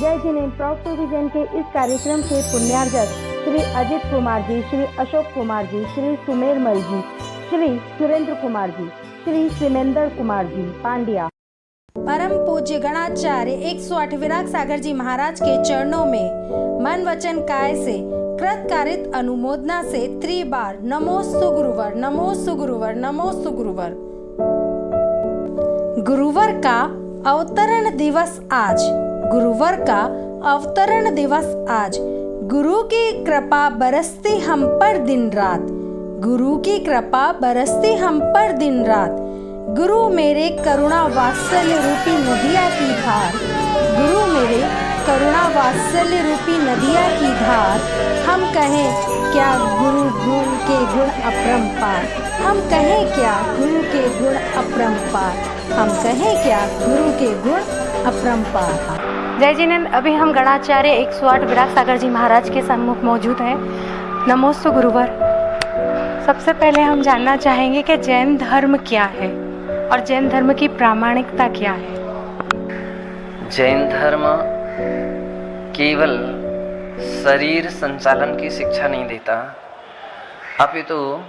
जय Jinendra proud to vision के इस कार्यक्रम के पुण्यार्जक श्री अजित कुमार जी, श्री अशोक कुमार जी, श्री सुमेरमल जी, श्री सुरेंद्र कुमार जी, श्री सिमेंदर कुमार जी पांड्या। परम पूज्य गणाचार्य 108 विराग सागर जी महाराज के चरणों में मन वचन काय से कृतकारित अनुमोदना से त्रिबार नमोस्तु गुरुवर, नमोस्तु गुरुवर, नमोस्तु गुरुवर। गुरुवर का अवतरण दिवस आज, गुरुवर का अवतरण दिवस आज। गुरु की कृपा बरसती हम पर दिन रात, गुरु की कृपा बरसती हम पर दिन रात। गुरु मेरे करुणा वात्सल्य रूपी नदिया की धार, गुरु मेरे करुणा वात्सल्य रूपी नदिया की धार। हम कहें क्या गुरु गुरु के गुण अपरंपार, हम कहें क्या गुरु के गुण अपरंपार, हम कहें क्या गुरु के गुण अपरंपार। जय जिनेन्द्र। अभी हम गणाचार्य 108 विराग सागर जी महाराज के सन्मुख मौजूद हैं। नमोस्तु गुरुवर। सबसे पहले हम जानना चाहेंगे कि जैन धर्म क्या है और जैन धर्म की प्रामाणिकता क्या है। जैन धर्म केवल शरीर संचालन की शिक्षा नहीं देता, अपितु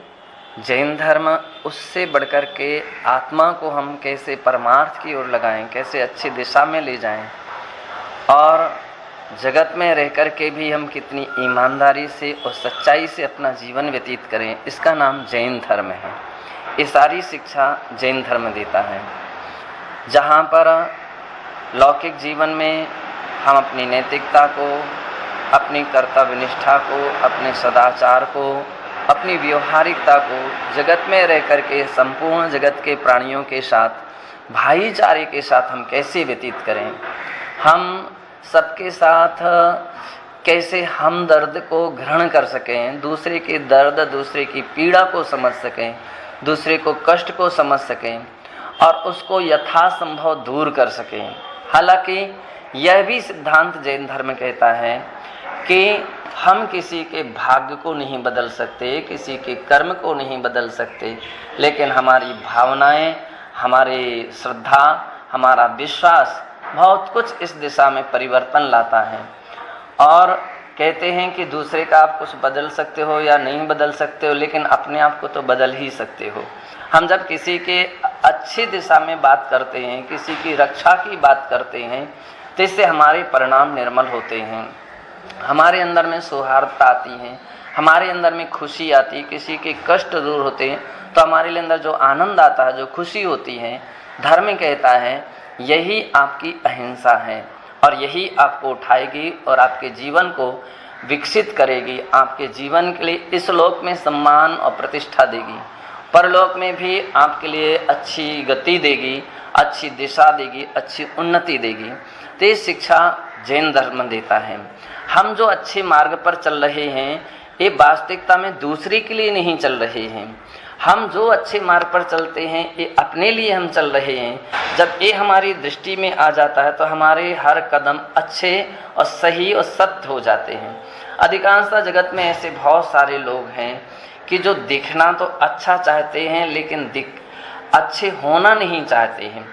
जैन धर्म उससे बढ़कर के आत्मा को हम कैसे परमार्थ की ओर लगाएं, कैसे अच्छी दिशा में ले जाएं और जगत में रह कर के भी हम कितनी ईमानदारी से और सच्चाई से अपना जीवन व्यतीत करें, इसका नाम जैन धर्म है। ये सारी शिक्षा जैन धर्म देता है। जहाँ पर लौकिक जीवन में हम अपनी नैतिकता को, अपनी कर्तव्यनिष्ठा को, अपने सदाचार को, अपनी व्यवहारिकता को जगत में रह कर के संपूर्ण जगत के प्राणियों के साथ भाईचारे के साथ हम कैसे व्यतीत करें, हम सबके साथ कैसे हम दर्द को ग्रहण कर सकें, दूसरे के दर्द, दूसरे की पीड़ा को समझ सकें, दूसरे को कष्ट को समझ सकें और उसको यथासंभव दूर कर सकें। हालांकि यह भी सिद्धांत जैन धर्म कहता है कि हम किसी के भाग्य को नहीं बदल सकते, किसी के कर्म को नहीं बदल सकते, लेकिन हमारी भावनाएं, हमारी श्रद्धा, हमारा विश्वास बहुत कुछ इस दिशा में परिवर्तन लाता है। और कहते हैं कि दूसरे का आप कुछ बदल सकते हो या नहीं बदल सकते हो, लेकिन अपने आप को तो बदल ही सकते हो। हम जब किसी के अच्छी दिशा में बात करते हैं, किसी की रक्षा की बात करते हैं, तो इससे हमारे परिणाम निर्मल होते हैं, हमारे अंदर में सौहार्दता आती है, हमारे अंदर में खुशी आती है, किसी के कष्ट दूर होते हैं तो हमारे अंदर जो आनंद आता है, जो खुशी होती है, धर्म कहता है यही आपकी अहिंसा है और यही आपको उठाएगी और आपके जीवन को विकसित करेगी, आपके जीवन के लिए इस लोक में सम्मान और प्रतिष्ठा देगी, परलोक में भी आपके लिए अच्छी गति देगी, अच्छी दिशा देगी, अच्छी उन्नति देगी। तो ये शिक्षा जैन धर्म देता है। हम जो अच्छे मार्ग पर चल रहे हैं ये वास्तविकता में दूसरे के लिए नहीं चल रहे हैं। हम जो अच्छे मार्ग पर चलते हैं ये अपने लिए हम चल रहे हैं। जब ये हमारी दृष्टि में आ जाता है तो हमारे हर कदम अच्छे और सही और सत्य हो जाते हैं। अधिकांशतः जगत में ऐसे बहुत सारे लोग हैं कि जो दिखना तो अच्छा चाहते हैं लेकिन अच्छे होना नहीं चाहते हैं।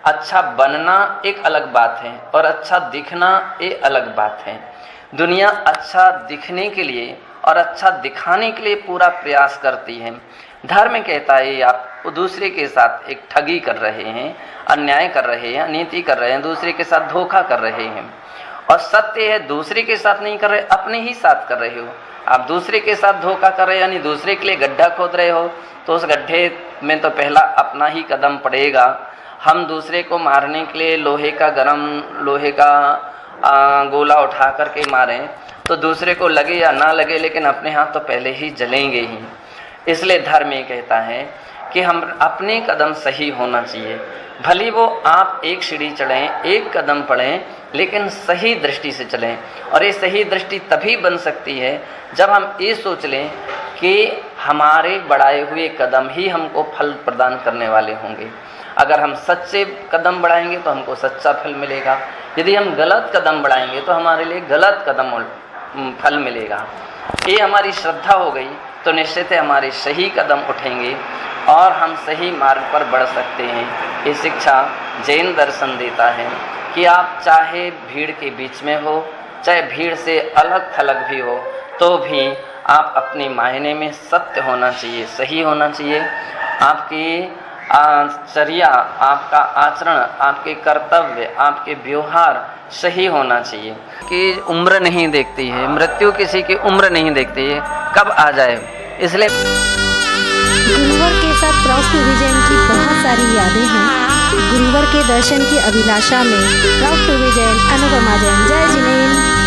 अच्छा बनना एक अलग बात है और अच्छा दिखना एक अलग बात है। दुनिया अच्छा दिखने के लिए और अच्छा दिखाने के लिए पूरा प्रयास करती है। धर्म कहता है आप दूसरे के साथ एक ठगी कर रहे हैं, अन्याय कर रहे हैं, अनीति कर रहे हैं, दूसरे के साथ धोखा कर रहे हैं। और सत्य है दूसरे के साथ नहीं कर रहे, अपने ही साथ कर रहे हो। आप दूसरे के साथ धोखा कर रहे हो यानी दूसरे के लिए गड्ढा खोद रहे हो, तो उस गड्ढे में तो पहला अपना ही कदम पड़ेगा। हम दूसरे को मारने के लिए लोहे का गोला उठा करके मारें तो दूसरे को लगे या ना लगे, लेकिन अपने हाथ तो पहले ही जलेंगे ही। इसलिए धर्म ये कहता है कि हम अपने कदम सही होना चाहिए। भली वो आप एक सीढ़ी चढ़ें, एक कदम पढ़ें, लेकिन सही दृष्टि से चलें। और ये सही दृष्टि तभी बन सकती है जब हम ये सोच लें कि हमारे बढ़ाए हुए कदम ही हमको फल प्रदान करने वाले होंगे। अगर हम सच्चे कदम बढ़ाएंगे तो हमको सच्चा फल मिलेगा, यदि हम गलत कदम बढ़ाएंगे तो हमारे लिए गलत कदम फल मिलेगा। ये हमारी श्रद्धा हो गई तो निश्चित है हमारे सही कदम उठेंगे और हम सही मार्ग पर बढ़ सकते हैं। ये शिक्षा जैन दर्शन देता है। कि आप चाहे भीड़ के बीच में हो, चाहे भीड़ से अलग थलग भी हो, तो भी आप अपने मायने में सत्य होना चाहिए, सही होना चाहिए। आपकी चर्या, आपका आचरण, आपके कर्तव्य, आपके व्यवहार सही होना चाहिए। कि उम्र नहीं देखती है, मृत्यु किसी की उम्र नहीं देखती है, कब आ जाए, इसलिए गुरुवर के साथ प्रॉफ टू विजन की बहुत सारी यादें हैं। गुरुवर के दर्शन की अभिलाषा में prof to vision Anupama Jain. जय जिनेन्द्र।